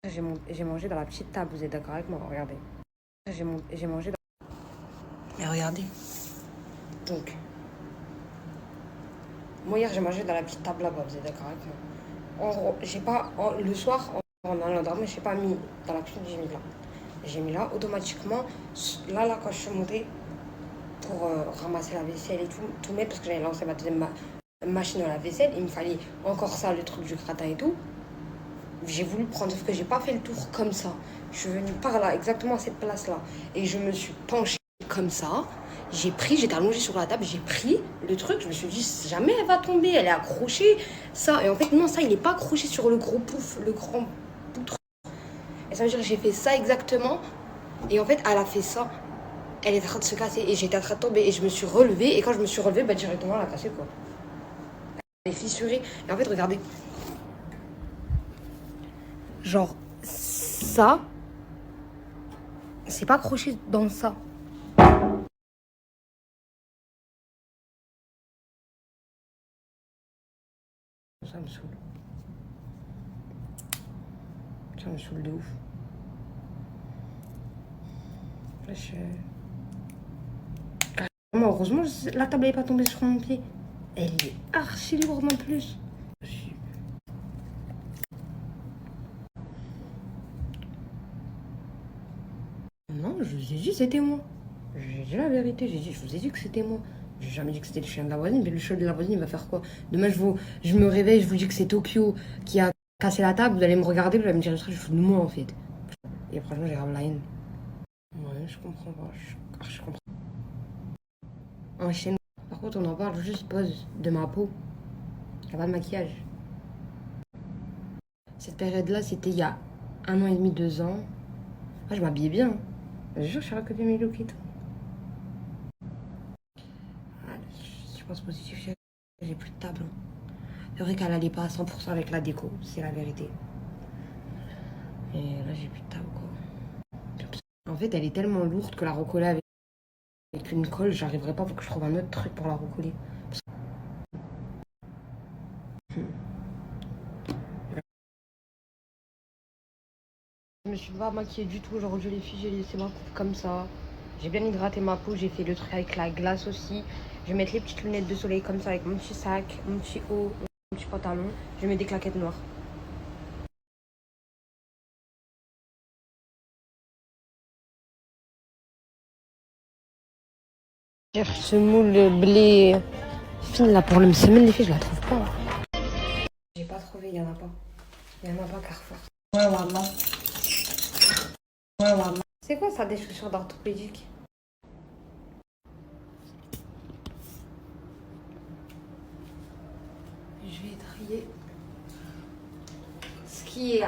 J'ai mangé dans la petite table, vous êtes d'accord avec moi? Regardez. J'ai mangé dans... Mais regardez. Donc, moi hier j'ai mangé dans la petite table là-bas, vous êtes d'accord avec moi? En gros, j'ai pas... le soir, en allant dormir, j'ai pas mis dans la cuisine, j'ai mis là. J'ai mis là, automatiquement, là, quand je suis montée pour ramasser la vaisselle et tout mettre, parce que j'avais lancé ma deuxième machine à la vaisselle, il me fallait encore ça, le truc du gratin et tout. J'ai voulu prendre, sauf que j'ai pas fait le tour comme ça. Je suis venue par là, exactement à cette place-là. Et je me suis penchée comme ça. J'étais allongée sur la table, j'ai pris le truc. Je me suis dit, jamais elle va tomber, elle est accrochée. Ça, et en fait, non, ça, il n'est pas accroché sur le gros pouf, le grand poutre. Et ça veut dire que j'ai fait ça exactement. Et en fait, elle a fait ça. Elle est en train de se casser. Et j'étais en train de tomber. Et je me suis relevée. Et quand je me suis relevée, bah, directement, elle a cassé quoi. Elle est fissurée. Et en fait, regardez. Genre, ça, c'est pas accroché dans ça. Ça me saoule. Ça me saoule de ouf. Heureusement, la table n'est pas tombée sur mon pied. Elle est archi lourde en plus. Non, je vous ai dit c'était moi. J'ai dit la vérité, je vous ai dit que c'était moi. J'ai jamais dit que c'était le chien de la voisine, mais le chien de la voisine, il va faire quoi? Demain, je me réveille, je vous dis que c'est Tokyo qui a cassé la table, vous allez me regarder, vous allez me dire, je fous de moi en fait. Et franchement, j'ai grave la haine. Ouais, je comprends pas. Je comprends. Un chien. Par contre, on en parle juste pose de ma peau. Il n'y a pas de maquillage. Cette période-là, c'était il y a 1 an et demi, 2 ans. Moi, je m'habillais bien. Je jure, je suis recopié mes looks et tout. Ah, je pense positif, j'ai plus de table. C'est vrai qu'elle allait pas à 100% avec la déco, c'est la vérité. Et là, j'ai plus de table, quoi. En fait, elle est tellement lourde que la recoller avec une colle, j'arriverai pas, faut que je trouve un autre truc pour la recoller. Je me suis pas maquillée du tout aujourd'hui, les filles, j'ai laissé ma coupe comme ça. J'ai bien hydraté ma peau, j'ai fait le truc avec la glace aussi. Je vais mettre les petites lunettes de soleil comme ça avec mon petit sac, mon petit haut, mon petit pantalon. Je mets des claquettes noires. Je cherche ce moule blé fine là pour le semaine, les filles, je la trouve pas. J'ai pas trouvé, il y en a pas. Il y en a pas Carrefour. Ouais, voilà. Ouais, voilà. C'est quoi ça, des chaussures d'orthopédique? Je vais trier ce qui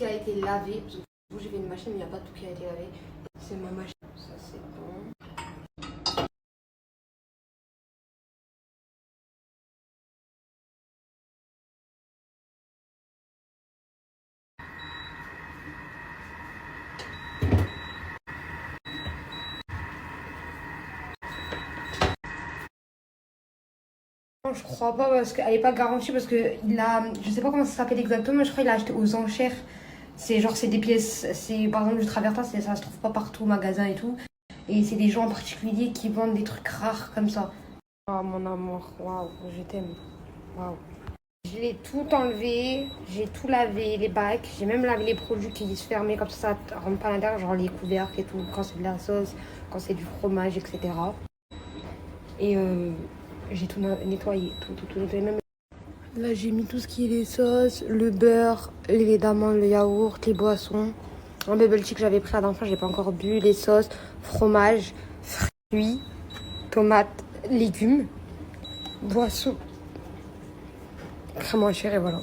a été lavé. Parce que vous, j'ai fait une machine, mais il n'y a pas tout qui a été lavé. C'est ma machine. Ça, c'est bon. Non, je crois pas parce qu'elle est pas garantie parce que je sais pas comment ça s'appelle exactement, mais je crois qu'il a acheté aux enchères. C'est genre, c'est des pièces, c'est par exemple du travertin, ça se trouve pas partout au magasin et tout. Et c'est des gens en particulier qui vendent des trucs rares comme ça. Oh mon amour, waouh, je t'aime. Waouh. Je l'ai tout enlevé, j'ai tout lavé, les bacs, j'ai même lavé les produits qui se fermaient comme ça rentre pas à l'intérieur, genre les couvercles et tout, quand c'est de la sauce, quand c'est du fromage, etc. Et j'ai tout nettoyé, tout nettoyé. Même là, j'ai mis tout ce qui est les sauces, le beurre, les laits d'amande, le yaourt, les boissons. Un bubble tea que j'avais pris la dernière fois, j'ai pas encore bu, les sauces, fromage, fruits, tomates, légumes, boissons, crème en chair et voilà.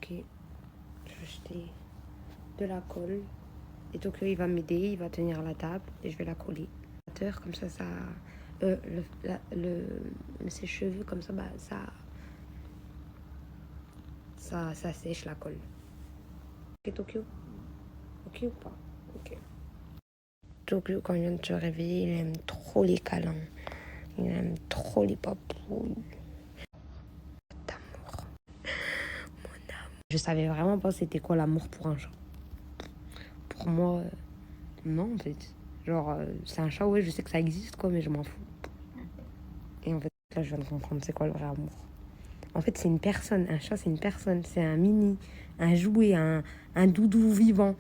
Ok, je vais acheter de la colle. Et Tokyo, il va m'aider, il va tenir la table et je vais la coller. Comme ça, ses cheveux, comme ça, ça sèche la colle. Ok, Tokyo? Ok ou pas? Ok. Tokyo, quand il vient de se réveiller, il aime trop les câlins. Il aime trop les papouilles. D'amour. Mon amour. Je savais vraiment pas c'était quoi l'amour pour un chat. Pour moi, non en fait. Genre, c'est un chat, ouais, je sais que ça existe quoi, mais je m'en fous. Et en fait, là, je viens de comprendre c'est quoi le vrai amour. En fait, c'est une personne. Un chat, c'est une personne. C'est un mini, un jouet, un doudou vivant.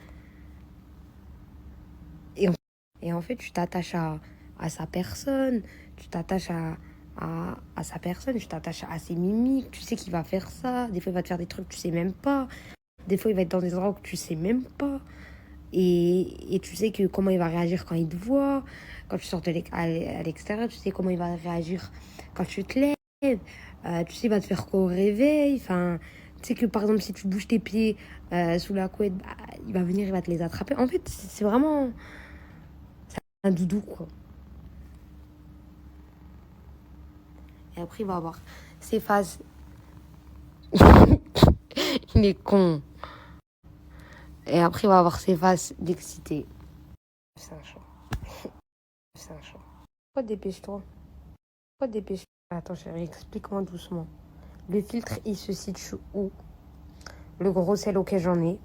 Et en fait, tu t'attaches à sa personne. Tu t'attaches à sa personne. Tu t'attaches à ses mimiques. Tu sais qu'il va faire ça. Des fois, il va te faire des trucs que tu sais même pas. Des fois, il va être dans des endroits que tu sais même pas. Et tu sais que comment il va réagir quand il te voit. Quand tu sors à l'extérieur, tu sais comment il va réagir quand tu te lèves. Tu sais, il va te faire quoi au réveil. Enfin, tu sais que par exemple, si tu bouges tes pieds sous la couette, il va venir, il va te les attraper. En fait, c'est vraiment un doudou, quoi. Et après, il va avoir ses phases. Il est con. Et après, il va avoir ses phases d'excité. C'est un chat. C'est un chat. Pourquoi dépêche-toi? Pourquoi dépêche-toi? Attends, chérie, explique-moi doucement. Le filtre, il se situe où? Le gros sel auquel j'en ai.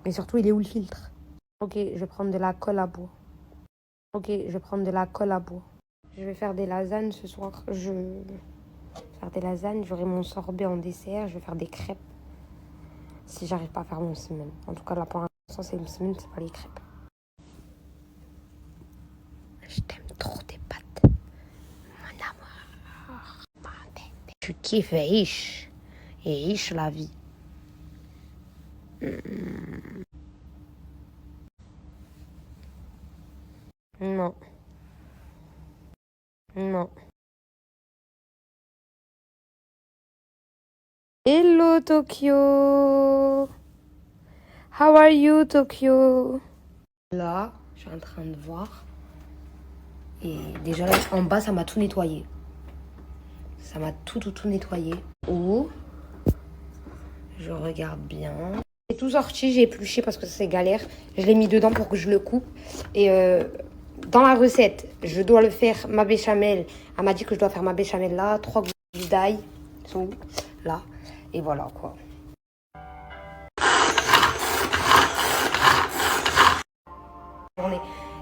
Mais surtout, il est où le filtre? Ok, je vais prendre de la colle à bois. Ok, je vais prendre de la colle à bois. Je vais faire des lasagnes ce soir. Je vais faire des lasagnes. J'aurai mon sorbet en dessert. Je vais faire des crêpes. Si j'arrive pas à faire mon semaine. En tout cas, là, pour l'instant, c'est une semaine, c'est pas les crêpes. Je t'aime trop tes pattes. Mon amour. Tu kiffes et riche. Et riche la vie. Non. Non. Hello Tokyo. How are you Tokyo? Là, je suis en train de voir. Et déjà là, en bas, ça m'a tout nettoyé. Ça m'a tout nettoyé. Oh, je regarde bien. J'ai tout sorti, j'ai épluché parce que c'est galère. Je l'ai mis dedans pour que je le coupe. Et dans la recette, je dois le faire ma béchamel. Elle m'a dit que je dois faire ma béchamel là. 3 gouttes d'ail sont là. Et voilà quoi.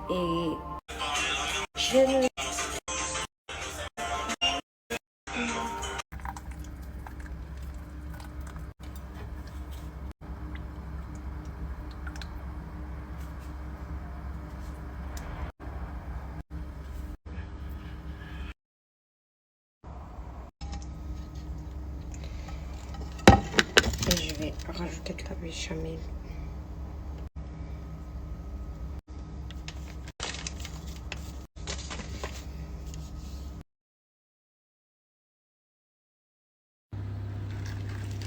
Et je... Et je vais rajouter de la béchamel.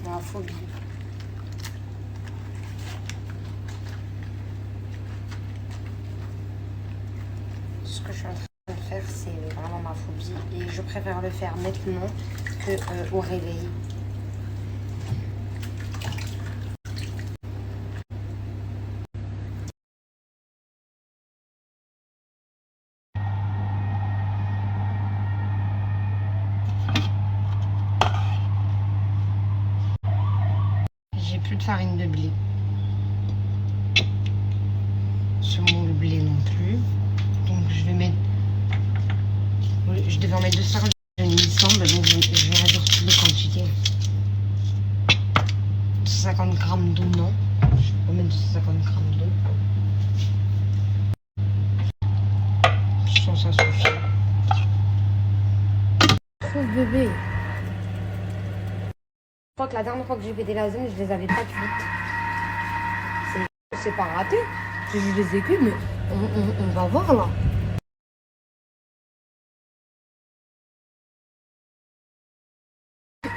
Ma phobie. Ce que je suis en train de faire, c'est vraiment ma phobie. Et je préfère le faire maintenant qu'au réveil. J'ai plus de farine de blé. Semoule blé non plus. Donc je vais mettre... Je devais en mettre 250, il me semble. Donc je vais réduire toutes les quantités. 250 grammes d'eau, non. Je vais pas mettre 250 grammes d'eau. Je sens ça suffit. Trop bébé. Je crois que la dernière fois que j'ai fait des lasagnes, je les avais pas cuites. C'est pas raté. Je les ai cuites, mais on va voir là.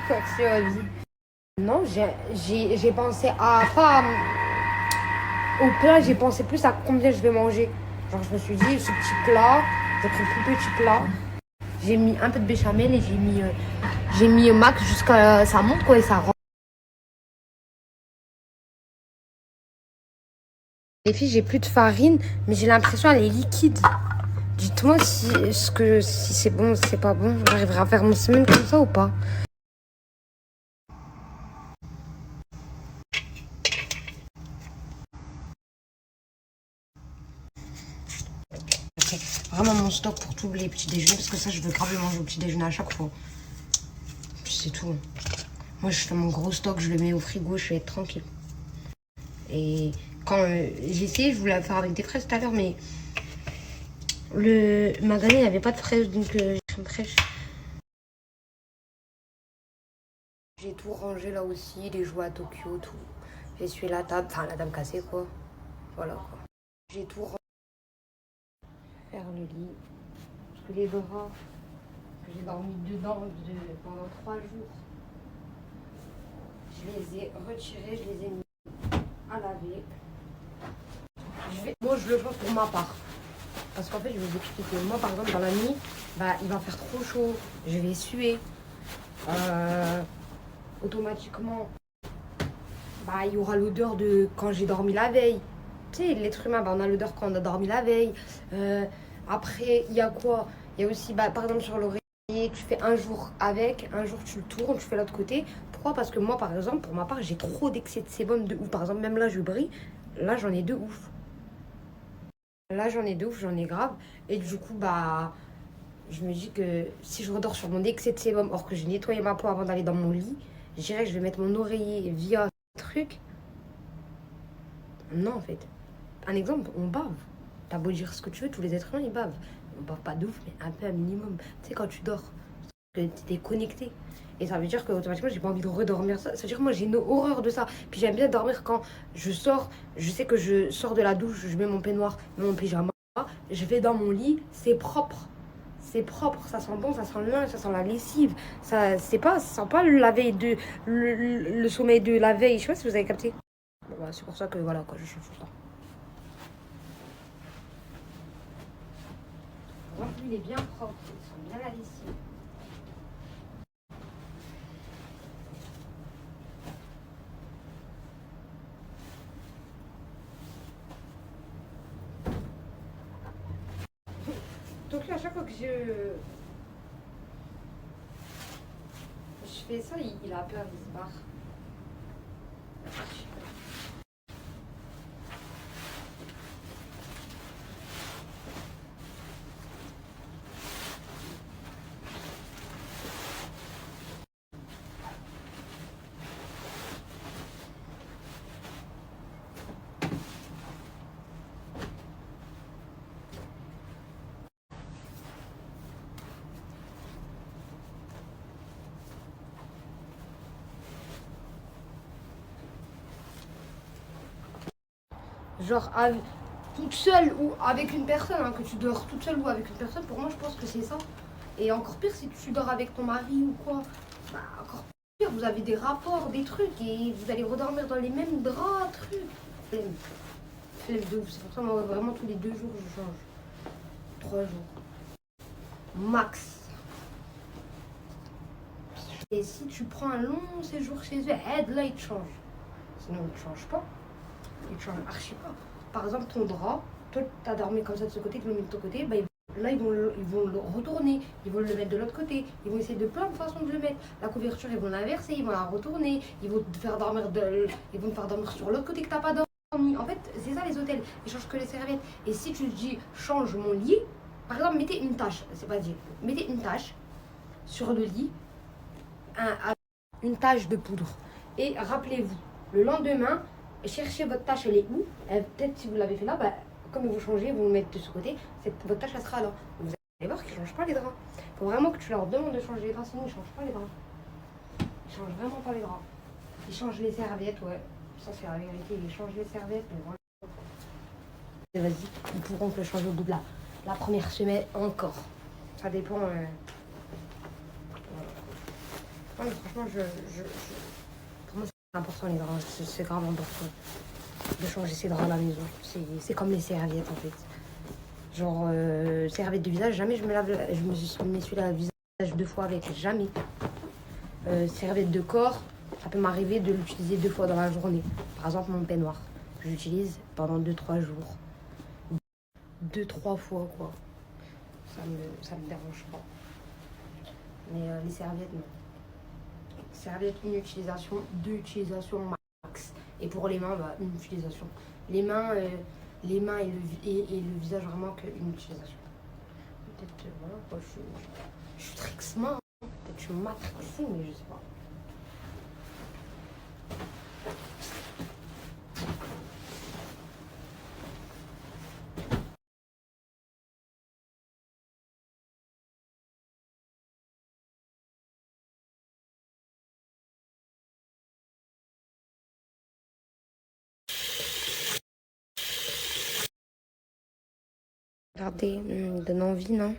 Quoi que c'est, vas-y. Non, j'ai pensé à pas au plat, j'ai pensé plus à combien je vais manger. Genre, je me suis dit, ce petit plat, j'ai pris le plus petit plat. J'ai mis un peu de béchamel et j'ai mis max jusqu'à ça monte quoi et ça rentre. Les filles, j'ai plus de farine, mais j'ai l'impression qu'elle est liquide. Dites-moi si c'est bon, si c'est pas bon. J'arriverai à faire mon semaine comme ça ou pas. Vraiment mon stock pour tous les petits déjeuners parce que ça je veux grave le manger au petit déjeuner à chaque fois. Puis c'est tout. Moi je fais mon gros stock, je le mets au frigo, je vais être tranquille. Et quand j'ai essayé, je voulais faire avec des fraises tout à l'heure, mais le magasin il n'y avait pas de fraises donc j'ai crème fraîche. J'ai tout rangé là aussi, les jouets à Tokyo, tout. J'ai essuyé la table, enfin la table cassée quoi. Voilà quoi. J'ai tout rangé. Faire le lit. Parce que les draps, j'ai dormi dedans pendant 3 jours. Je les ai retirés, je les ai mis à laver. Moi, je le pense pour ma part. Parce qu'en fait, je vais vous expliquer. Moi, par exemple, dans la nuit, bah, il va faire trop chaud. Je vais suer. Automatiquement, bah, il y aura l'odeur de quand j'ai dormi la veille. Tu sais, l'être humain, bah, on a l'odeur quand on a dormi la veille. Après, il y a quoi? Il y a aussi, bah, par exemple, sur l'oreiller, tu fais un jour avec, un jour tu le tournes, tu fais l'autre côté. Pourquoi? Parce que moi, par exemple, pour ma part, j'ai trop d'excès de sébum de ouf. Par exemple, même là, je brille. Là, j'en ai de ouf. Là, j'en ai de ouf, j'en ai grave. Et du coup, bah, je me dis que si je redors sur mon excès de sébum, or que j'ai nettoyé ma peau avant d'aller dans mon lit, je dirais que je vais mettre mon oreiller via un truc. Non, en fait. Un exemple, on bave. T'as beau dire ce que tu veux, tous les êtres humains, ils bavent. On bave pas de ouf, mais un peu un minimum. Tu sais, quand tu dors, que t'es connecté. Et ça veut dire qu'automatiquement, j'ai pas envie de redormir ça. Ça veut dire que moi, j'ai une horreur de ça. Puis j'aime bien dormir quand je sors. Je sais que je sors de la douche, je mets mon peignoir, mon pyjama. Je vais dans mon lit, c'est propre. C'est propre, ça sent bon, ça sent le linge, ça sent la lessive. Ça sent pas la veille le sommeil de la veille. Je sais pas si vous avez capté. Bon, bah, c'est pour ça que voilà, quoi, je change tout le temps. Voilà, lui, il est bien propre, il sent bien la lessive. Donc là, à chaque fois que je fais ça, il a peur, il se barre. Genre, toute seule ou avec une personne, hein, que tu dors toute seule ou avec une personne, pour moi, je pense que c'est ça. Et encore pire, si tu dors avec ton mari ou quoi, bah, encore pire, vous avez des rapports, des trucs, et vous allez redormir dans les mêmes draps, trucs. Flemme. Flemme de ouf. C'est pour ça, moi, vraiment, tous les 2 jours, je change. 3 jours. Max. Et si tu prends un long séjour chez eux, là, ils te changent. Sinon, ils ne te changent pas. Ils te changent archi pas. Par exemple, ton drap, toi, tu as dormi comme ça de ce côté, tu le mets de ton côté, bah, là, ils vont le retourner, ils vont le mettre de l'autre côté, ils vont essayer de plein de façons de le mettre. La couverture, ils vont l'inverser, ils vont la retourner, ils vont te faire dormir, ils vont te faire dormir sur l'autre côté que tu n'as pas dormi. En fait, c'est ça les hôtels, ils changent que les serviettes. Et si tu te dis, change mon lit, par exemple, mettez une tache, c'est pas dit, mettez une tache sur le lit, une tache de poudre. Et rappelez-vous, le lendemain, cherchez votre tâche, elle est où? Peut-être si vous l'avez fait là, bah, comme vous changez, vous le mettez de ce côté, votre tâche elle sera là. Vous allez voir qu'ils ne changent pas les draps. Il faut vraiment que tu leur demandes de changer les draps, sinon ils ne changent pas les draps. Ils changent vraiment pas les draps. Ils changent les serviettes, ouais. Ça c'est la vérité, ils changent les serviettes, mais vraiment. Vas-y, ils pourront te le changer au bout de la première semaine encore. Ça dépend. Non, mais franchement, C'est important les draps, c'est grave important de changer ses draps à la maison. C'est comme les serviettes en fait. Genre, serviette de visage, jamais je m'essuie le visage 2 fois avec, jamais. Serviette de corps, ça peut m'arriver de l'utiliser 2 fois dans la journée. Par exemple, mon peignoir, je l'utilise pendant 2-3 jours. 2-3 fois quoi. Ça me dérange pas. Mais les serviettes, non. Serviette, une utilisation, 2 utilisations max. Et pour les mains, bah, une utilisation. Les mains et le visage, vraiment qu'une utilisation. Peut-être, voilà, quoi, je suis très smart. Hein. Peut-être que je suis matrixée, mais je sais pas. Regardez, donne envie, non?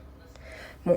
Bon,